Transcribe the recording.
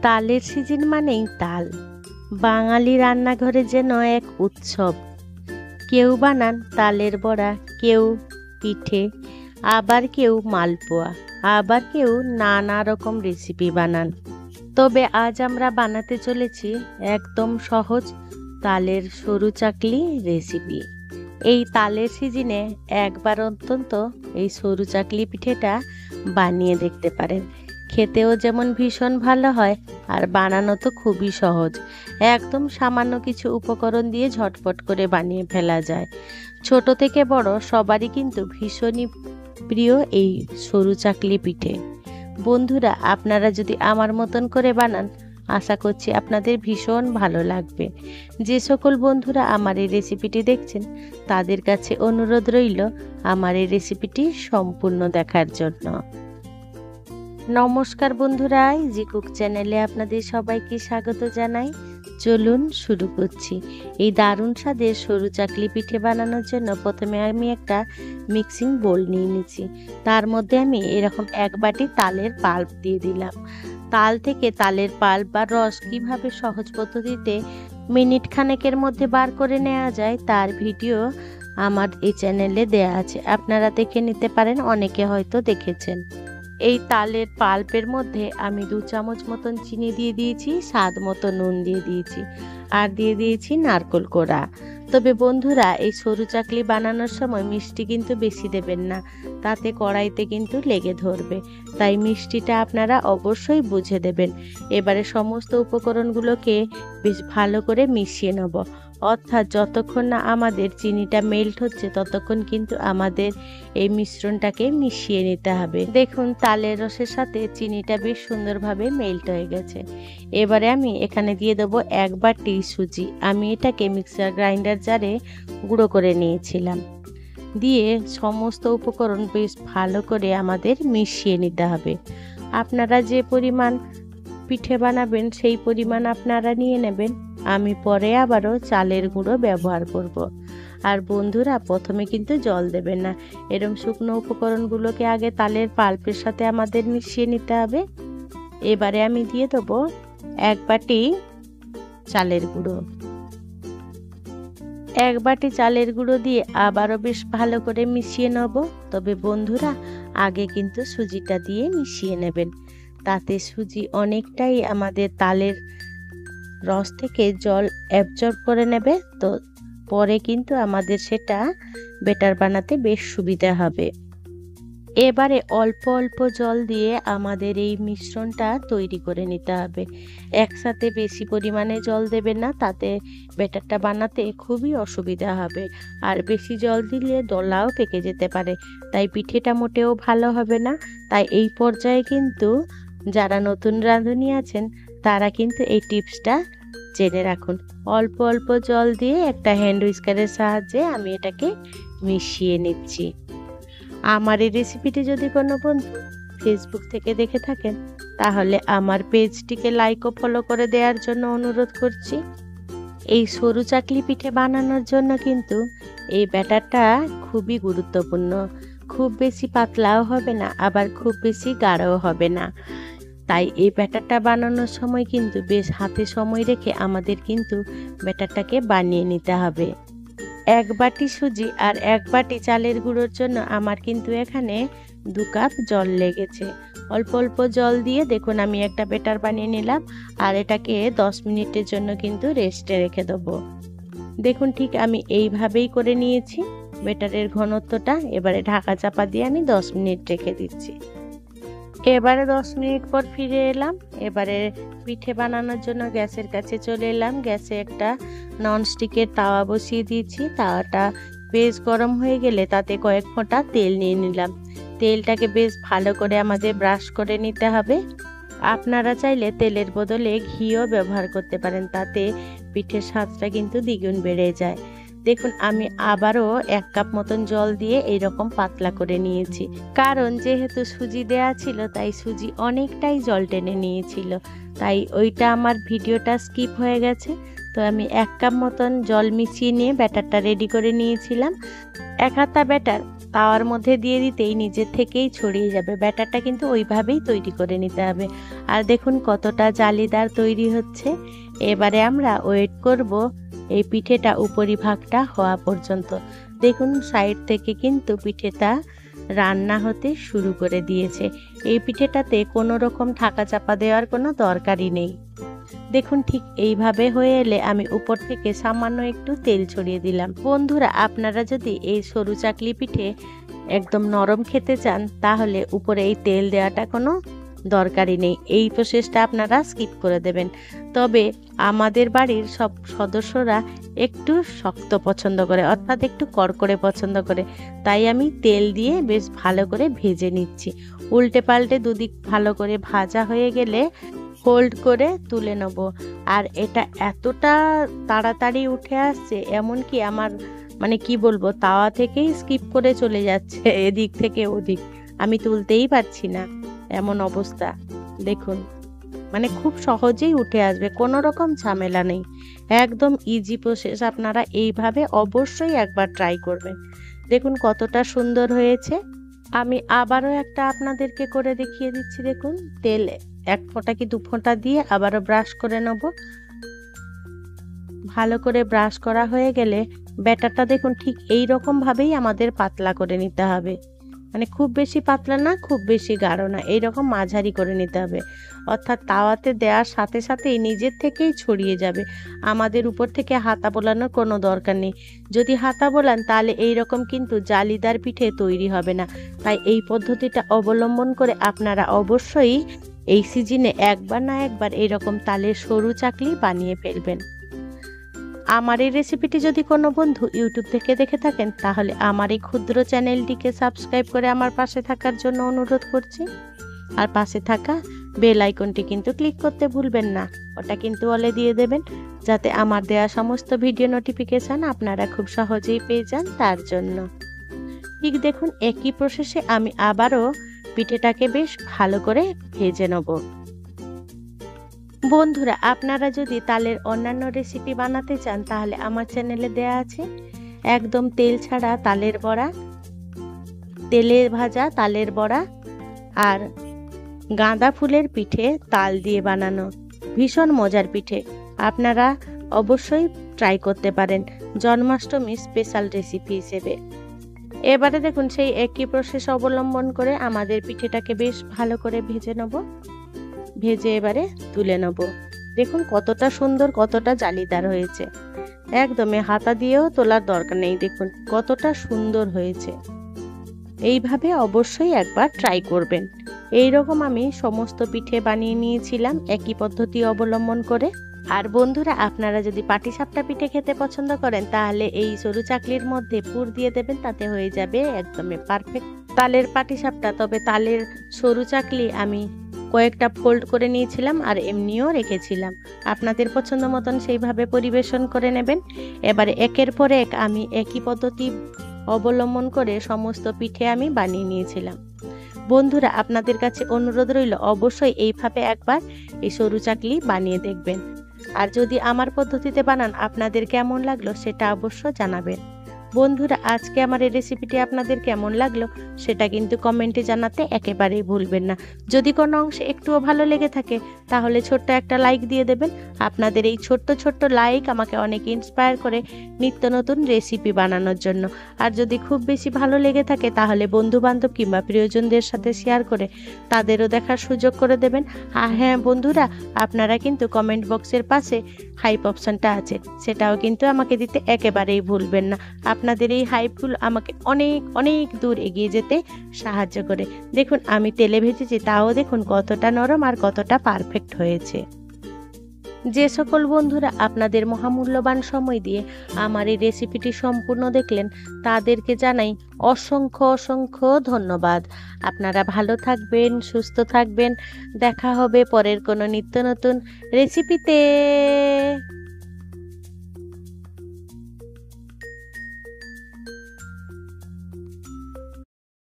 তালের সিজন মানেই তাল। বাঙালি রান্নাঘরে যেন এক উৎসব। কেউ বানান তালের বড়া, কেউ পিঠে, আবার কেউ মালপোয়া, আবার কেউ নানা রকম রেসিপি বানান। তবে আজ আমরা বানাতে চলেছি একদম সহজ তালের সরু চাকলি রেসিপি। এই তালের সিজনে একবার অন্তত এই সরু চাকলি পিঠেটা বানিয়ে দেখতে পারেন। খেতেও যেমন ভীষণ ভালো হয়, আর বানানো তো খুবই সহজ। একদম সামান্য কিছু উপকরণ দিয়ে ঝটপট করে বানিয়ে ফেলা যায়। ছোট থেকে বড় সবারই কিন্তু ভীষণই প্রিয় এই সরু চাকলি পিঠে। বন্ধুরা, আপনারা যদি আমার মতন করে বানান, আশা করছি আপনাদের ভীষণ ভালো লাগবে। যে সকল বন্ধুরা আমার এই রেসিপিটি দেখছেন, তাদের কাছে অনুরোধ রইল আমার এই রেসিপিটি সম্পূর্ণ দেখার জন্য। নমস্কার বন্ধুরা, ইজি কুক চ্যানেলে আপনাদের সবাইকে স্বাগত জানাই। চলুন শুরু করছি। এই দারুণ স্বাদের সরু চাকলি পিঠে বানানোর জন্য প্রথমে আমি একটা মিক্সিং বোল নিয়ে নিচ্ছি। তার মধ্যে আমি এরকম এক বাটি তালের পাল্প দিয়ে দিলাম। তাল থেকে তালের পাল্প বা রস কিভাবে সহজ পদ্ধতিতে মিনিট খানেকের মধ্যে বার করে নেওয়া যায়, তার ভিডিও আমার এই চ্যানেলে দেয়া আছে, আপনারা দেখে নিতে পারেন। অনেকে হয়তো দেখেছেন। এই তালের পাল্পের মধ্যে আমি 2 চামচ মতন চিনি দিয়ে দিয়েছি, স্বাদ মতো নুন দিয়ে দিয়েছি, আর দিয়ে দিয়েছি নারকেল কোড়া। তবে বন্ধুরা, এই সরু চাকলি বানানোর সময় মিষ্টি কিন্তু বেশি দেবেন না, তাতে কড়াইতে কিন্তু লেগে ধরবে। তাই মিষ্টিটা আপনারা অবশ্যই বুঝে দেবেন। এবারে সমস্ত উপকরণগুলোকে বেশ ভালো করে মিশিয়ে নেব। অর্থাৎ যতক্ষণ না আমাদের চিনিটা মেল্ট হচ্ছে, ততক্ষণ কিন্তু আমাদের এই মিশ্রণটাকে মিশিয়ে নিতে হবে। দেখুন, তালের রসের সাথে চিনিটা বেশ সুন্দরভাবে মেল্ট হয়ে গেছে। এবারে আমি এখানে দিয়ে দেবো 1 বাটি সুজি। আমি এটাকে মিক্সার গ্রাইন্ডার জারে গুঁড়ো করে নিয়েছিলাম। দিয়ে সমস্ত উপকরণ বেশ ভালো করে আমাদের মিশিয়ে নিতে হবে। আপনারা যে পরিমাণ পিঠে বানাবেন সেই পরিমাণ আপনারা নিয়ে নেবেন। আমি পরে আবারও চালের গুঁড়ো ব্যবহার করব। আর বন্ধুরা, প্রথমে কিন্তু জল দেবেন না। এরকম শুকনো উপকরণগুলোকে আগে তালের পাল্পের সাথে আমাদের মিশিয়ে নিতে হবে। এবারে আমি দিয়ে দেবো 1 বাটি চালের গুঁড়ো। 1 বাটি চালের গুঁড়ো দিয়ে আবারও বেশ ভালো করে মিশিয়ে নেব। তবে বন্ধুরা, আগে কিন্তু সুজিটা দিয়ে মিশিয়ে নেবেন, তাতে সুজি অনেকটাই আমাদের তালের রস থেকে জল অ্যাবজর্ব করে নেবে। তো পরে কিন্তু আমাদের সেটা বেটার বানাতে বেশ সুবিধা হবে। এবারে অল্প অল্প জল দিয়ে আমাদের এই মিশ্রণটা তৈরি করে নিতে হবে। একসাথে বেশি পরিমাণে জল দেবেন না, তাতে ব্যাটারটা বানাতে খুবই অসুবিধা হবে। আর বেশি জল দিলে দলাও পেকে যেতে পারে, তাই পিঠেটা মোটেও ভালো হবে না। তাই এই পর্যায়ে কিন্তু যারা নতুন রাঁধুনি আছেন, তারা কিন্তু এই টিপসটা জেনে রাখুন। অল্প অল্প জল দিয়ে একটা হ্যান্ড হুইস্কারের সাহায্যে আমি এটাকে মিশিয়ে নিচ্ছি। আমার এই রেসিপিটি যদি কোনো বন্ধু ফেসবুক থেকে দেখে থাকেন, তাহলে আমার পেজটিকে লাইক ও ফলো করে দেওয়ার জন্য অনুরোধ করছি। এই সরু চাকলি পিঠে বানানোর জন্য কিন্তু এই ব্যাটারটা খুবই গুরুত্বপূর্ণ। খুব বেশি পাতলাও হবে না, আবার খুব বেশি গাঢ়ও হবে না। তাই এই ব্যাটারটা বানানোর সময় কিন্তু বেশ হাতে সময় রেখে আমাদের কিন্তু ব্যাটারটাকে বানিয়ে নিতে হবে। 1 বাটি সুজি আর 1 বাটি চালের গুঁড়োর জন্য আমার কিন্তু এখানে 2 কাপ জল লেগেছে। অল্প অল্প জল দিয়ে দেখুন আমি একটা ব্যাটার বানিয়ে নিলাম, আর এটাকে 10 মিনিটের জন্য কিন্তু রেস্টে রেখে দেবো। দেখুন, ঠিক আমি এইভাবেই করে নিয়েছি ব্যাটারের ঘনত্বটা। এবারে ঢাকা চাপা দিয়ে আমি 10 মিনিট রেখে দিচ্ছি। এবারে 10 মিনিট পর ফিরে এলাম। এবারে পিঠে বানানোর জন্য গ্যাসের কাছে চলে এলাম। গ্যাসে একটা ননস্টিকের তাওয়া বসিয়ে দিয়েছি। তাওয়াটা বেশ গরম হয়ে গেলে তাতে কয়েক ফোঁটা তেল নিয়ে নিলাম। তেলটাকে বেশ ভালো করে আমাদের ব্রাশ করে নিতে হবে। আপনারা চাইলে তেলের বদলে ঘিও ব্যবহার করতে পারেন, তাতে পিঠের স্বাদটা কিন্তু দ্বিগুণ বেড়ে যায়। দেখুন, আমি আবারও 1 কাপ মতন জল দিয়ে এইরকম পাতলা করে নিয়েছি। কারণ যেহেতু সুজি দেয়া ছিল, তাই সুজি অনেকটাই জল টেনে নিয়েছিল, তাই ওইটা আমার ভিডিওটা স্কিপ হয়ে গেছে। তো আমি 1 কাপ মতন জল মিশিয়ে নিয়ে ব্যাটারটা রেডি করে নিয়েছিলাম। 1 হাতা ব্যাটার তাওয়ার মধ্যে দিয়ে দিতেই নিজের থেকেই ছড়িয়ে যাবে। ব্যাটারটা কিন্তু ওইভাবেই তৈরি করে নিতে হবে। আর দেখুন কতটা জালিদার তৈরি হচ্ছে। এবারে আমরা ওয়েট করব এই পিঠেটা উপরিভাগটা হওয়া পর্যন্ত। দেখুন সাইড থেকে কিন্তু পিঠেটা রান্না হতে শুরু করে দিয়েছে। এই পিঠেটাতে কোনো রকম ঢাকা চাপা দেওয়ার কোনো দরকারই নেই। দেখুন ঠিক এইভাবে হয়ে এলে আমি উপর থেকে সামান্য একটু তেল ছড়িয়ে দিলাম। বন্ধুরা, আপনারা যদি এই সরু চাকলি পিঠে একদম নরম খেতে চান তাহলে উপরে এই তেল দেওয়াটা কোনো দরকারই নেই। এই প্রসেসটা আপনারা স্কিপ করে দেবেন। তবে আমাদের বাড়ির সব সদস্যরা একটু শক্ত পছন্দ করে, অর্থাৎ একটু কড়কড়ে পছন্দ করে, তাই আমি তেল দিয়ে বেশ ভালো করে ভেজে নিচ্ছি। উল্টে পাল্টে দুদিক ভালো করে ভাজা হয়ে গেলে ফোল্ড করে তুলে নেব। আর এটা এতটা তাড়াতাড়ি উঠে আসছে, এমনকি আমার মানে কি বলবো, তাওয়া থেকেই স্কিপ করে চলে যাচ্ছে এদিক থেকে ওদিক, আমি তুলতেই পারছি না, এমন অবস্থা। দেখুন মানে খুব সহজেই উঠে আসবে, কোনো রকম ঝামেলা নেই, একদম ইজি প্রসেস। আপনারা এইভাবে অবশ্যই একবার ট্রাই করবেন। দেখুন কতটা সুন্দর হয়েছে। আমি আবারও একটা আপনাদেরকে করে দেখিয়ে দিচ্ছি। দেখুন তেল 1 ফোঁটা কি 2 ফোঁটা দিয়ে আবারও ব্রাশ করে নেব। ভালো করে ব্রাশ করা হয়ে গেলে ব্যাটারটা দেখুন ঠিক এই রকম ভাবেই আমাদের পাতলা করে নিতে হবে। মানে খুব বেশি পাতলা না, খুব বেশি গাঢ় না, এইরকম মাঝারি করে নিতে হবে। অর্থাৎ তাওয়াতে দেওয়ার সাথে সাথেই নিজের থেকেই ছড়িয়ে যাবে। আমাদের উপর থেকে হাতা বোলানোর কোনো দরকার নেই। যদি হাতা বোলান তাহলে এই রকম কিন্তু জালিদার পিঠে তৈরি হবে না। তাই এই পদ্ধতিটা অবলম্বন করে আপনারা অবশ্যই এই সিজনে একবার না একবার এইরকম তালের সরু চাকলি বানিয়ে ফেলবেন। আমার এই রেসিপিটি যদি কোনো বন্ধু ইউটিউব থেকে দেখে থাকেন তাহলে আমার এই ক্ষুদ্র চ্যানেলটিকে সাবস্ক্রাইব করে আমার পাশে থাকার জন্য অনুরোধ করছি। আর পাশে থাকা বেল আইকনটি কিন্তু ক্লিক করতে ভুলবেন না, ওটা কিন্তু অলে দিয়ে দেবেন, যাতে আমার দেয়া সমস্ত ভিডিও নোটিফিকেশান আপনারা খুব সহজেই পেয়ে যান তার জন্য। ঠিক দেখুন একই প্রসেসে আমি আবারও পিঠেটাকে বেশ ভালো করে ভেজে নেব। বন্ধুরা, আপনারা যদি তালের অন্যান্য রেসিপি বানাতে চান তাহলে আমার চ্যানেলে দেয়া আছে একদম তেল ছাড়া তালের বড়া, তেলে ভাজা তালের বড়া আর গাঁদা ফুলের পিঠে তাল দিয়ে বানানো ভীষণ মজার পিঠে। আপনারা অবশ্যই ট্রাই করতে পারেন জন্মাষ্টমী স্পেশাল রেসিপি হিসেবে। এবারে দেখুন সেই একই প্রসেস অবলম্বন করে আমাদের পিঠেটাকে বেশ ভালো করে ভেজে নেব। ভেজে এবারে তুলে নেব। দেখুন কতটা সুন্দর, কতটা জালিদার হয়েছে, একদমই হাতা দিয়েও তোলার দরকার নেই। দেখুন কতটা সুন্দর হয়েছে। এইভাবে অবশ্যই একবার ট্রাই করবেন। এই রকম আমি সমস্ত পিঠে বানিয়ে নিয়েছিলাম একই পদ্ধতি অবলম্বন করে। আর বন্ধুরা, আপনারা যদি পাটিসাপটা পিঠে খেতে পছন্দ করেন তাহলে এই সরু চাকলির মধ্যে পুর দিয়ে দেবেন, তাতে হয়ে যাবে একদমই পারফেক্ট তালের পাটিসাপটা। তবে তালের সরু চাকলি আমি কয়েকটা ফোল্ড করে নিয়েছিলাম আর এমনিও রেখেছিলাম। আপনাদের পছন্দ মতন সেইভাবে পরিবেশন করে নেবেন। এবারে একের পর এক আমি একই পদ্ধতি অবলম্বন করে সমস্ত পিঠে আমি বানিয়ে নিয়েছিলাম। বন্ধুরা, আপনাদের কাছে অনুরোধ রইল অবশ্যই এইভাবে একবার এই সরু চাকলি বানিয়ে দেখবেন। আর যদি আমার পদ্ধতিতে বানান আপনাদের কেমন লাগলো সেটা অবশ্য জানাবেন। বন্ধুরা, আজকে আমার এই রেসিপিটি আপনাদের কেমন লাগলো সেটা কিন্তু কমেন্টে জানাতে একেবারেই ভুলবেন না। যদি কোনো অংশে একটুও ভালো লেগে থাকে তাহলে ছোট্ট একটা লাইক দিয়ে দেবেন। আপনাদের এই ছোট্ট ছোট্ট লাইক আমাকে অনেক ইন্সপায়ার করে নিত্য নতুন রেসিপি বানানোর জন্য। আর যদি খুব বেশি ভালো লেগে থাকে তাহলে বন্ধু বান্ধব কিংবা প্রিয়জনদের সাথে শেয়ার করে তাদেরও দেখার সুযোগ করে দেবেন। আর হ্যাঁ বন্ধুরা, আপনারা কিন্তু কমেন্ট বক্সের পাশে হাইপ অপশনটা আছে, সেটাও কিন্তু আমাকে দিতে একেবারেই ভুলবেন না। আপনাদের এই হাইপগুলো আমাকে অনেক অনেক দূর এগিয়ে যেতে সাহায্য করে। দেখুন আমি তেলে ভেজেছি, তাও দেখুন কতটা নরম আর কতটা পারফেক্ট হয়েছে। যে সকল বন্ধুরা আপনাদের মহামূল্যবান সময় দিয়ে আমার এই রেসিপিটি সম্পূর্ণ দেখলেন তাদেরকে জানাই অসংখ্য অসংখ্য ধন্যবাদ। আপনারা ভালো থাকবেন, সুস্থ থাকবেন। দেখা হবে পরের কোনো নিত্য নতুন রেসিপিতে।